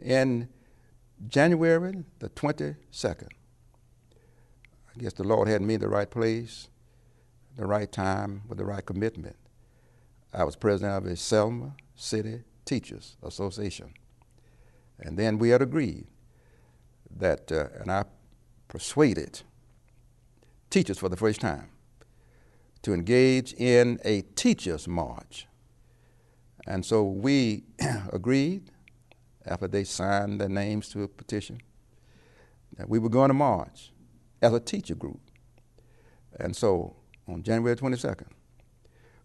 in January the 22nd. I guess the Lord had me in the right place, the right time, with the right commitment. I was president of the Selma City Teachers Association. And then we had agreed that, and I persuaded teachers for the first time to engage in a teachers' march. And so we agreed, after they signed their names to a petition, that we were going to march as a teacher group. And so on January 22nd,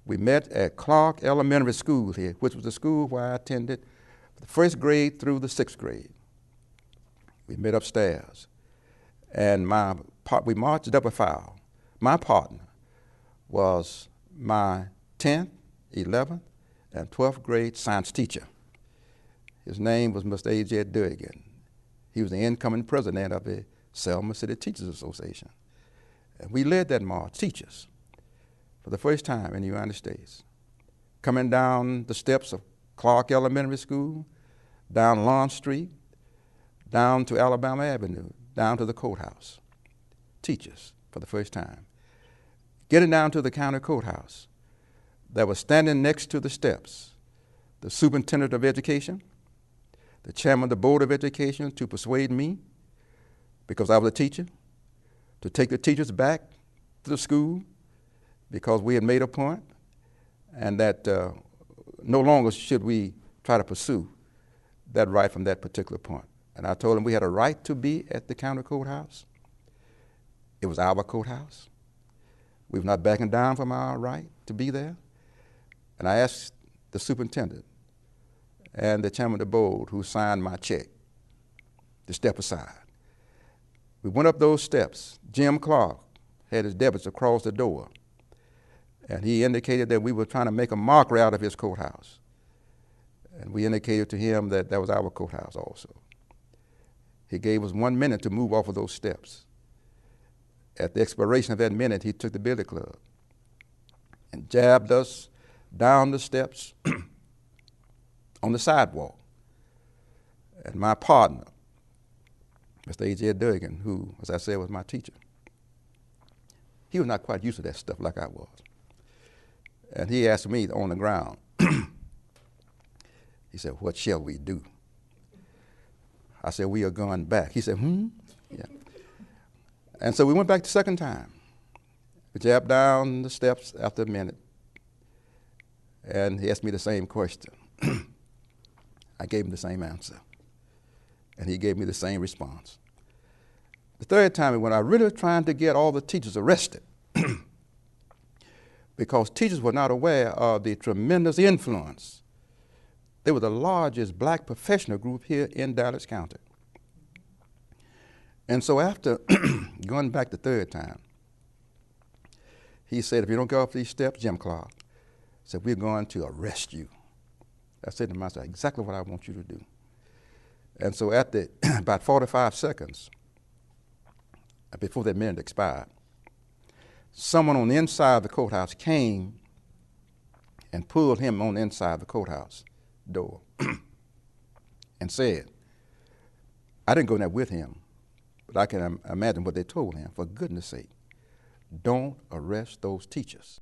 we met at Clark Elementary School here, which was the school where I attended the first grade through the sixth grade. We met upstairs, and we marched up a file. My partner was my 10th, 11th, and 12th grade science teacher. His name was Mr. A.J. Durgan. He was the incoming president of the Selma City Teachers Association. And we led that march, teachers, for the first time in the United States, coming down the steps of Clark Elementary School, down Lawn Street, down to Alabama Avenue, down to the courthouse. Teachers for the first time. Getting down to the county courthouse, that was standing next to the steps, the superintendent of education, the chairman of the board of education, to persuade me, because I was a teacher, to take the teachers back to the school because we had made a point, and that no longer should we try to pursue that right from that particular point. And I told them we had a right to be at the county courthouse. It was our courthouse. We were not backing down from our right to be there. And I asked the superintendent and the chairman of the board, who signed my check, to step aside. We went up those steps. Jim Clark had his deputies across the door, and he indicated that we were trying to make a mockery out of his courthouse. And we indicated to him that that was our courthouse also. He gave us 1 minute to move off of those steps. At the expiration of that minute, he took the billy club and jabbed us down the steps on the sidewalk. And my partner, Mr. A.J. Durgan, who, as I said, was my teacher, he was not quite used to that stuff like I was. And he asked me on the ground, he said, "What shall we do?" I said, "We are going back." He said, Yeah. And so we went back the second time. We jabbed down the steps after a minute, and he asked me the same question. I gave him the same answer, and he gave me the same response. The third time we went, I really was trying to get all the teachers arrested because teachers were not aware of the tremendous influence. They were the largest black professional group here in Dallas County. And so after going back the third time, he said, "If you don't go up these steps," Jim Clark said, "we're going to arrest you." I said to myself, "Exactly what I want you to do." And so at about 45 seconds before that minute expired, someone on the inside of the courthouse came and pulled him on the inside of the courthouse door and said, I didn't go in there with him, but I can imagine what they told him. "For goodness sake, don't arrest those teachers."